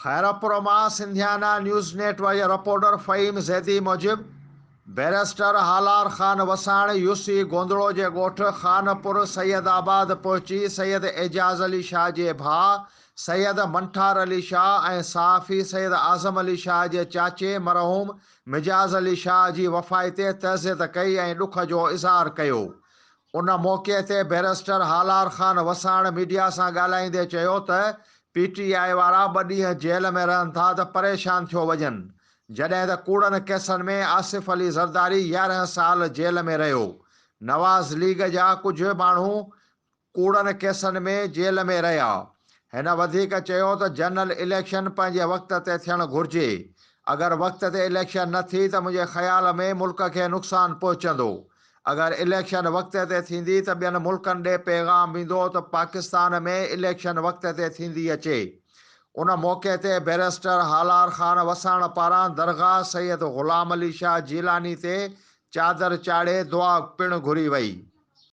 खैरपुर मां सिंधियाना news network reporter फ़हीम ज़ैदी मूजिब barrister Halar Khan Wassan UC गोंदड़ो जे ॻोठ ख़ानपुर सैयदाबाद पहुची सैयद एजाज़ अली शाह जे भाउ सैयद मंठार अली शाह ऐं सहाफ़ी सैयद आज़म अली शाह जे चाचे मरहूम मिजाज़ अली शाह जी वफ़ात ते तज़ियत कई ऐं ॾुख जो इज़हार कयो। उन मौक़े ते बैरिस्टर हालार ख़ान वसाण मीडिया सां ॻाल्हाईंदे चयो त PTI वारा 2 ॾींहं जेल में रहनि था त परेशान थियो वञनि, जॾहिं त कूड़नि केसनि में आसिफ अली ज़रदारी 11 साल जेल में रहियो। नवाज़ लीग जा कुझु माण्हू कूड़नि केसनि में जेल में रहिया। हिन वधीक चयो त जनरल इलेक्शन पंहिंजे वक़्त ते थियणु घुरिजे। अगरि वक़्त ते इलेक्शन न थी त मुंहिंजे ख़्याल में मुल्क खे नुक़सानु पहुचंदो। अगरि इलेक्शन वक़्त ते थींदी त ॿियनि मुल्कनि ॾे पैगाम ईंदो त पाकिस्तान में इलेक्शन वक़्त ते थींदी अचे। उन मौक़े ते बैरिस्टर हालार ख़ान वसाण पारां दरगाह सैयद ग़ुलाम अली शाह जीलानी ते चादर चाढ़े दुआ पिणु घुरी वई।